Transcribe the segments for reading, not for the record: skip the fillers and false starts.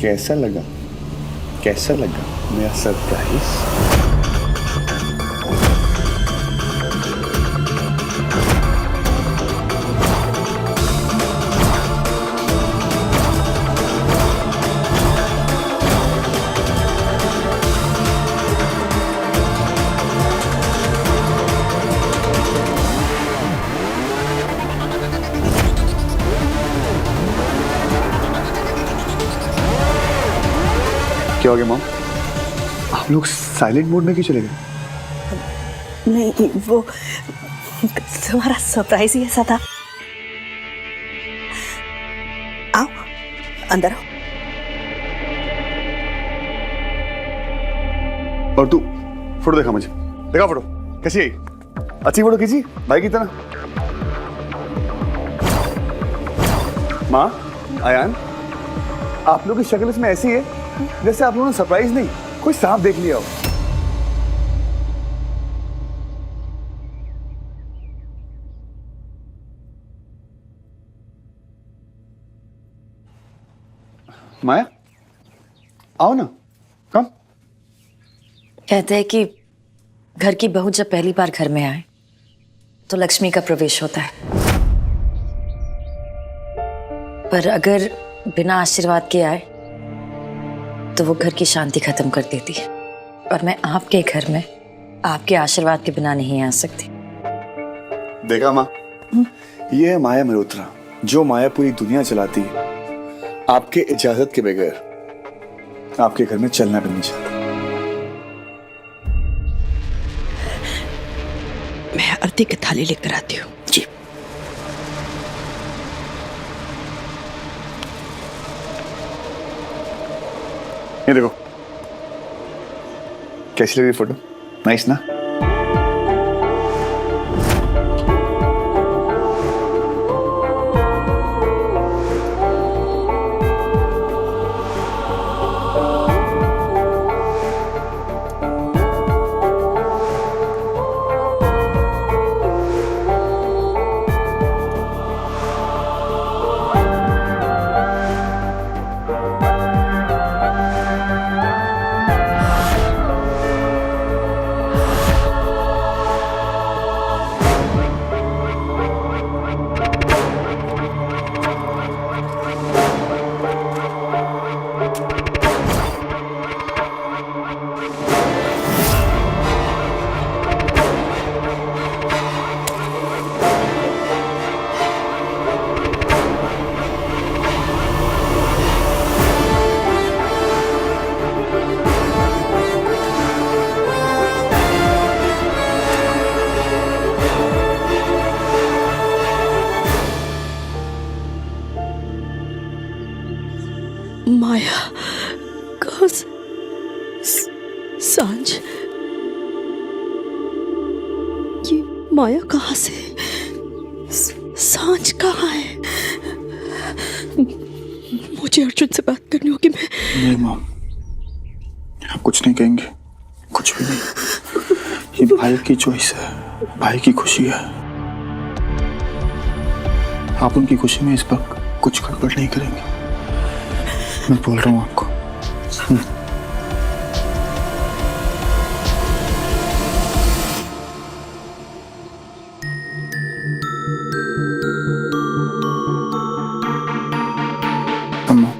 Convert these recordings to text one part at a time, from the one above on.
कैसा लगा? कैसा लगा मेरा सरप्राइज? क्या हो गया मॉम? आप लोग साइलेंट मोड में क्यों चले गए? नहीं, वो तुम्हारा सरप्राइज ही ऐसा था। आओ अंदर आओ। और तू फोटो देखा मुझे, देखा फोटो कैसी आई? अच्छी फोटो खींची भाई की तरह। माँ, आयान, आप लोग की शक्ल इसमें ऐसी है जैसे आप लोगों ने सरप्राइज नहीं, कोई सांप देख लिया हो। माया, आओ ना, कम। कहते हैं कि घर की बहू जब पहली बार घर में आए तो लक्ष्मी का प्रवेश होता है, पर अगर बिना आशीर्वाद के आए तो वो घर की शांति खत्म कर देती है। और मैं आपके घर में आपके आशीर्वाद के बिना नहीं आ सकती। देखा माँ, ये है माया मल्होत्रा, जो माया पूरी दुनिया चलाती है। आपके इजाजत के बगैर आपके घर में चलना भी नहीं चाहता। मैं आरती की थाली लेकर आती हूँ। जी। ये देखो, कैसी लग रही फोटो? नाइस ना? माया कहाँ से? सांझ, ये माया कहाँ से? सांझ कहाँ है? मुझे अर्जुन से बात करनी होगी। मैं नहीं मॉम, आप कुछ नहीं कहेंगे, कुछ भी नहीं। ये भाई की चॉइस है, भाई की खुशी है। आप उनकी खुशी में इस वक्त कुछ गड़बड़ नहीं करेंगे, मैं बोल रहा हूँ आपको। अम्मा,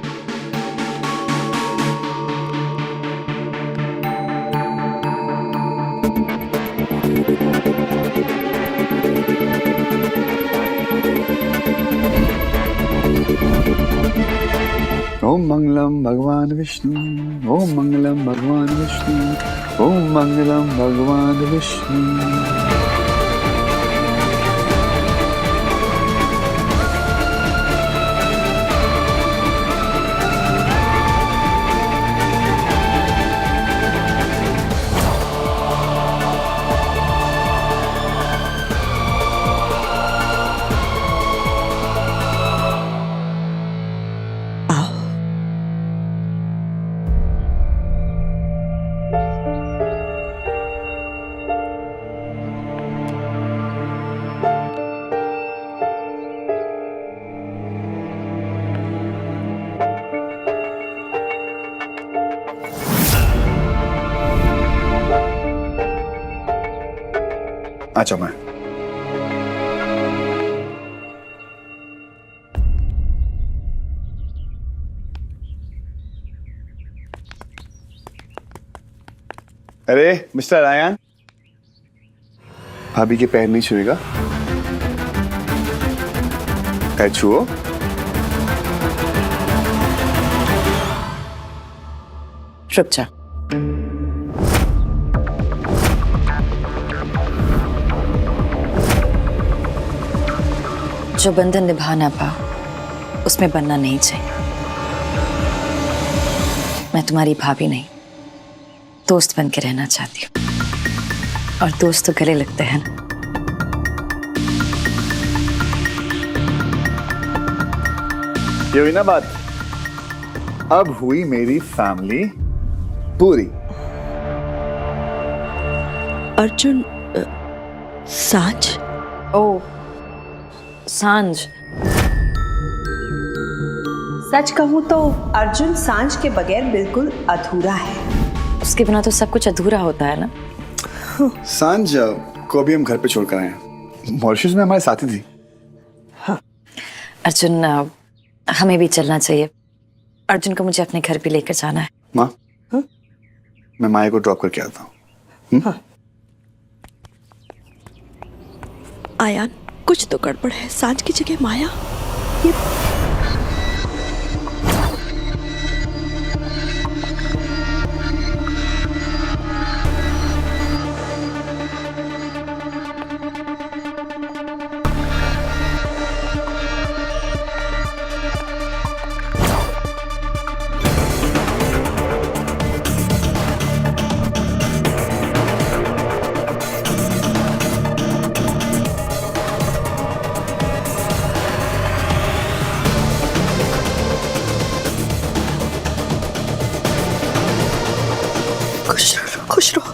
ओम मंगलम भगवान विष्णु, ओम मंगलम भगवान विष्णु, ओम मंगलम भगवान विष्णु। आ जाओ मैं। अरे मिस्टर रायन, भाभी के पैर नहीं छुएगा। पैर छुओ। रुक जा। जो बंधन निभा ना पा उसमें बनना नहीं चाहिए। मैं तुम्हारी भाभी नहीं, दोस्त बन के रहना चाहती हूँ, और दोस्त तो गले लगते हैं ना। ये हुई ना बात। अब हुई मेरी फैमिली पूरी। अर्जुन सांझ। ओ सांझ। सच कहूं तो अर्जुन सांझ के बगैर बिल्कुल अधूरा है। उसके बिना तो सब कुछ अधूरा होता है ना। सांझ को भी हम घर पे छोड़कर आए हैं। मॉरिशस में हमारे साथी थी। अर्जुन हमें भी चलना चाहिए। अर्जुन को मुझे अपने घर भी लेकर जाना है। माँ, मैं माया को ड्रॉप करके आता हूँ। आयान, कुछ तो गड़बड़ है। सांझ की जगह माया। ये खुश रहो।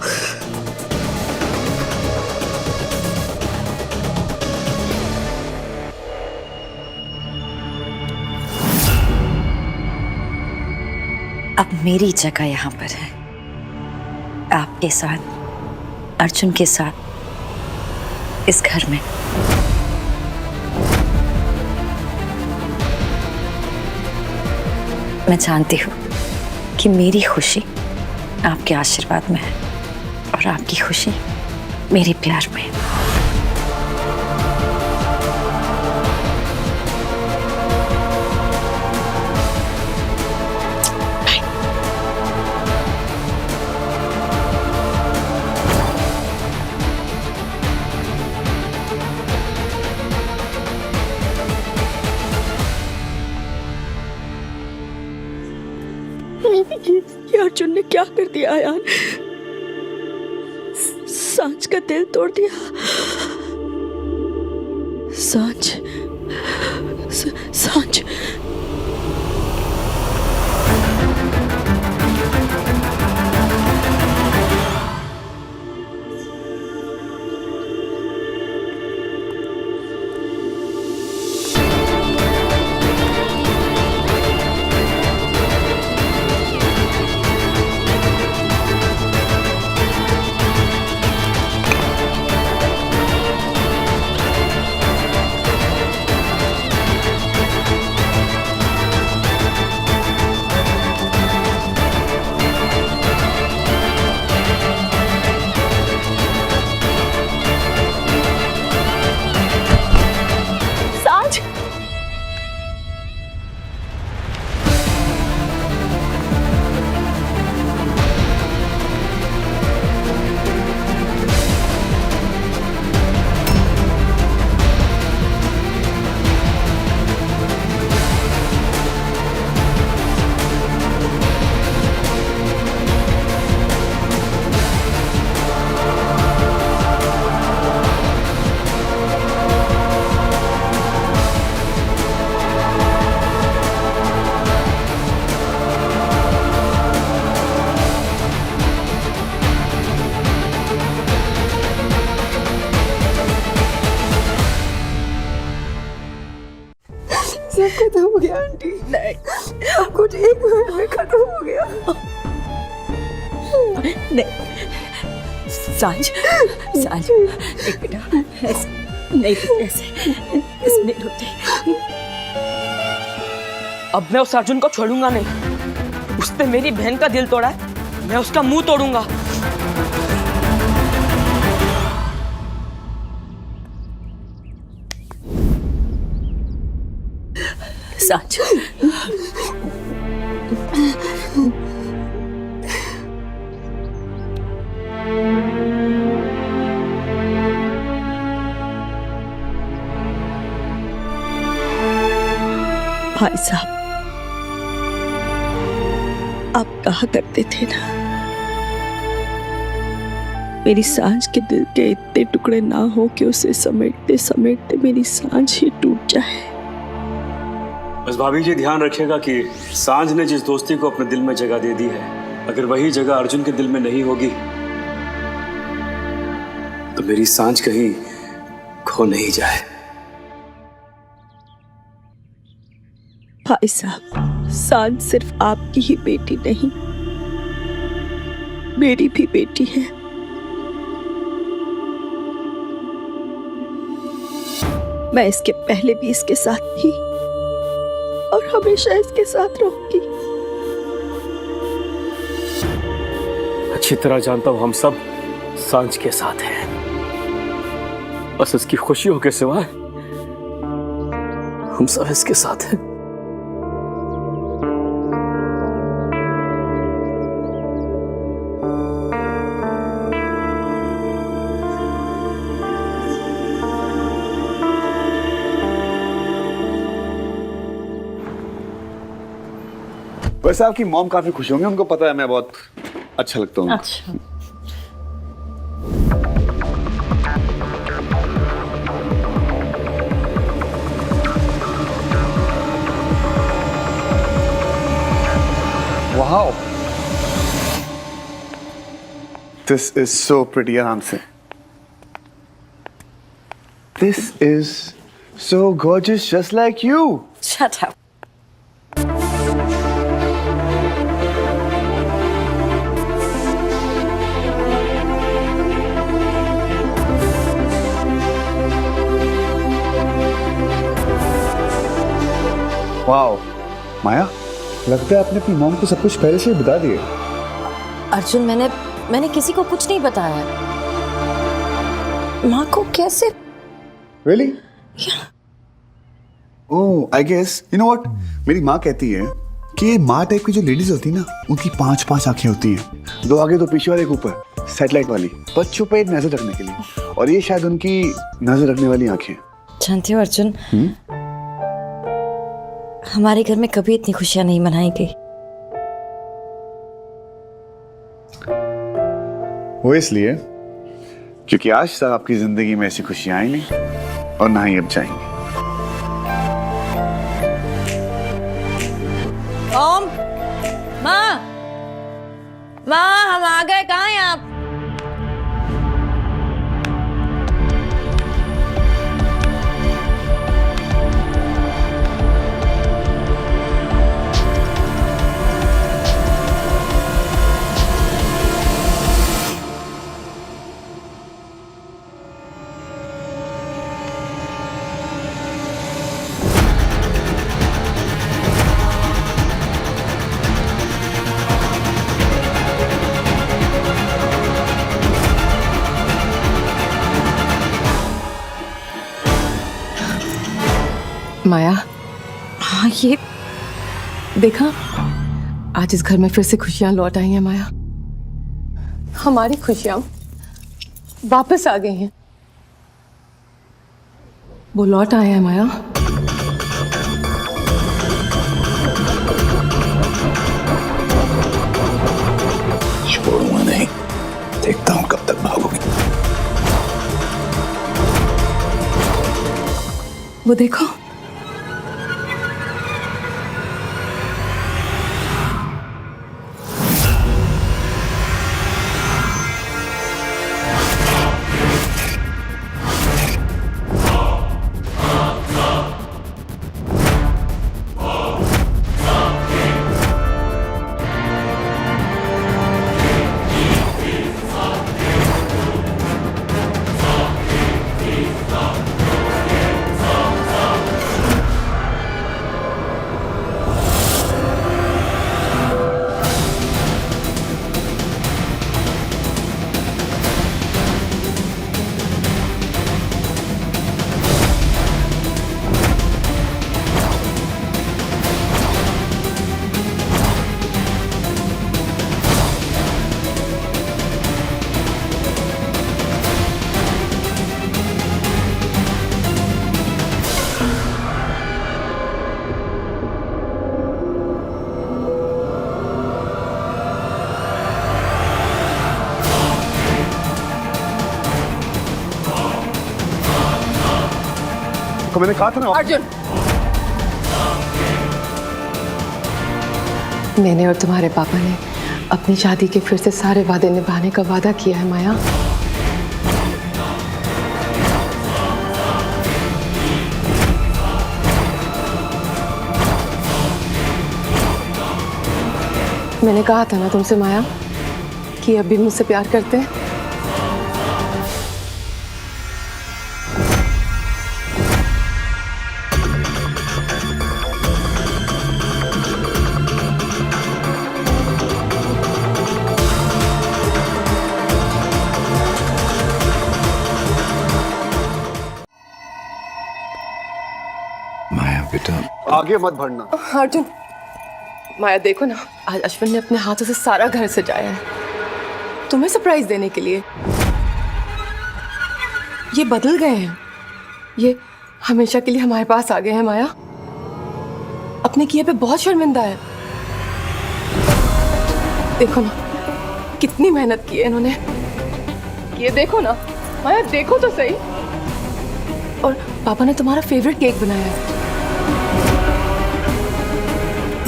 अब मेरी जगह यहाँ पर है, आपके साथ, अर्जुन के साथ, इस घर में। मैं जानती हूँ कि मेरी खुशी आपके आशीर्वाद में है, और आपकी खुशी मेरे प्यार में। ये अर्जुन ने क्या कर दिया आयान? सांझ का दिल तोड़ दिया। सांझ, सांझ। सब खत्म हो गया आंटी। नहीं, सब कुछ एक मिनट में खत्म हो गया। नहीं, सांझ सांझ एक बेटा नहीं ऐसे नहीं रोते। अब मैं उस अर्जुन को छोड़ूंगा नहीं। उसने मेरी बहन का दिल तोड़ा है, मैं उसका मुंह तोड़ूंगा। सांझ भाई साहब, आप कहा करते थे ना, मेरी सांझ के दिल के इतने टुकड़े ना हो कि उसे समेटते समेटते मेरी सांझ ही टूट जाए। बस भाभी जी ध्यान रखिएगा कि सांझ ने जिस दोस्ती को अपने दिल में जगह दे दी है, अगर वही जगह अर्जुन के दिल में नहीं होगी तो मेरी सांझ कहीं खो नहीं जाए। भाई साहब, सांझ सिर्फ आपकी ही बेटी नहीं, मेरी भी बेटी है। मैं इसके पहले भी इसके साथ थी और हमेशा इसके साथ रहूंगी। अच्छी तरह जानता हूं हम सब सांझ के साथ हैं, बस इसकी खुशियों के सिवाय हम सब इसके साथ हैं। वैसे आपकी मॉम काफी खुश होंगे, उनको पता है मैं बहुत अच्छा लगता हूँ। अच्छा। Wow, this is so pretty, आराम से। This is so gorgeous, just like you. Shut up. Wow, Maya, लगता है आपने अपनी मॉम को सब कुछ पहले से ही बता दिए। अर्जुन, मैंने किसी को कुछ नहीं बताया। माँ को कैसे? Really? Oh, I guess, you know what? मेरी माँ कहती है कि माँ टाइप की जो लेडीज होती है ना, उनकी 5-5 आंखें होती हैं, 2 आगे 2 पीछे और एक ऊपर, सैटेलाइट वाली, बच्चों पे नजर रखने के लिए, और ये शायद उनकी नजर रखने वाली आंखें। जानते हो अर्जुन, हमारे घर में कभी इतनी खुशियां नहीं मनाई गई। वो इसलिए क्योंकि आज तक आपकी जिंदगी में ऐसी खुशियां आई नहीं और ना ही अब जाएंगी। ओम, माँ, हम आ गए। कहाँ हैं आप? माया, हाँ ये देखा, आज इस घर में फिर से खुशियां लौट आई हैं माया। हमारी खुशियां वापस आ गई हैं। वो लौट आए हैं माया। छोड़ूंगा नहीं, देखता हूँ कब तक भागोगी। वो देखो, आपको मैंने कहा था ना। अर्जुन, मैंने और तुम्हारे पापा ने अपनी शादी के फिर से सारे वादे निभाने का वादा किया है माया। मैंने कहा था ना तुमसे माया कि अभी मुझसे प्यार करते हैं। माया बेटा आगे मत बढ़ना। अर्जुन, माया देखो ना, आज अश्विन ने अपने हाथों से सारा घर सजाया है तुम्हें सरप्राइज देने के लिए। ये बदल गए हैं, ये हमेशा के लिए हमारे पास आ गए हैं माया। अपने किए पे बहुत शर्मिंदा है। देखो ना कितनी मेहनत की है इन्होंने। ये देखो ना माया, देखो तो सही। और पापा ने तुम्हारा फेवरेट केक बनाया है,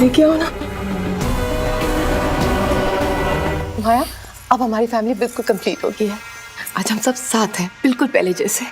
लेके आओ ना। माया, अब हमारी फैमिली बिल्कुल कंप्लीट हो गई है। आज हम सब साथ हैं, बिल्कुल पहले जैसे।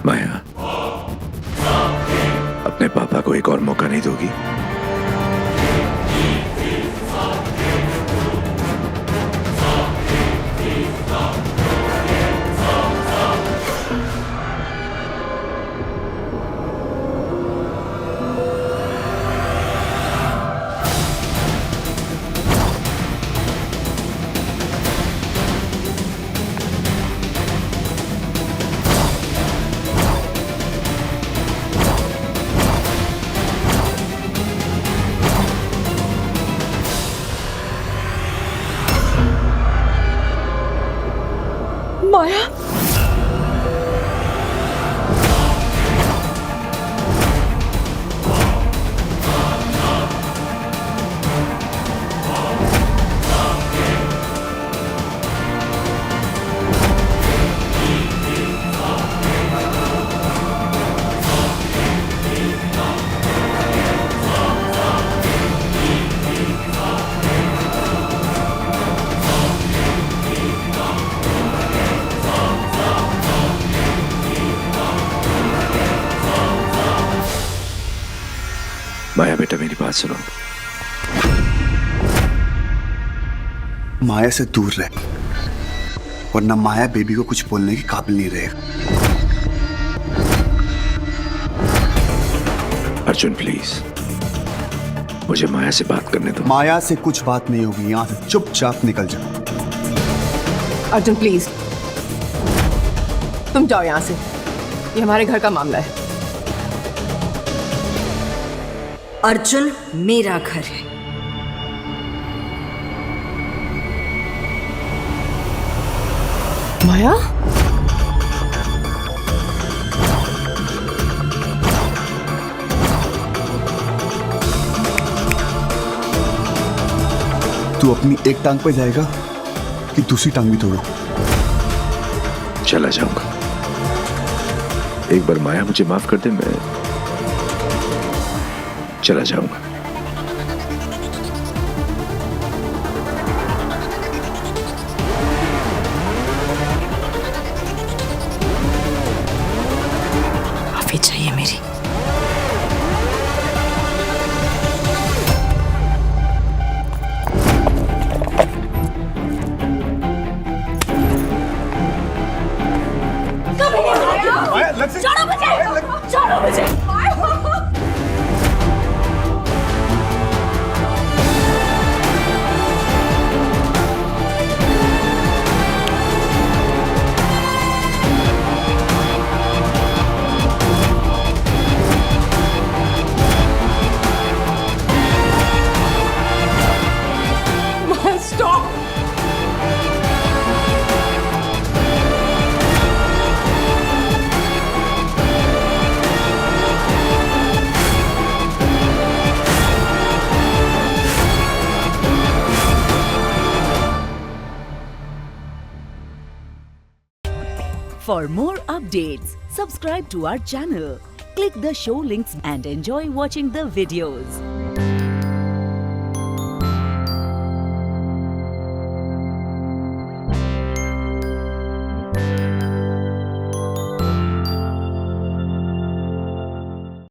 माया, अपने पापा को एक और मौका नहीं दोगी? माया, माया बेटा, मेरी बात सुनो। माया से दूर रह, वरना माया बेबी को कुछ बोलने के काबिल नहीं रहेगा। अर्जुन प्लीज, मुझे माया से बात करने दो। माया से कुछ बात नहीं होगी, यहां से चुपचाप निकल जा। अर्जुन प्लीज, तुम जाओ यहां से, ये हमारे घर का मामला है। अर्जुन मेरा घर है। माया, तू अपनी एक टांग पे जाएगा कि दूसरी टांग भी तोड़ो? चला जाऊंगा। एक बार माया मुझे माफ कर दे, मैं चला जाऊंगा। माफी चाहिए मेरी। माया, छोड़ो मुझे! For more updates, subscribe to our channel, click the show links and enjoy watching the videos.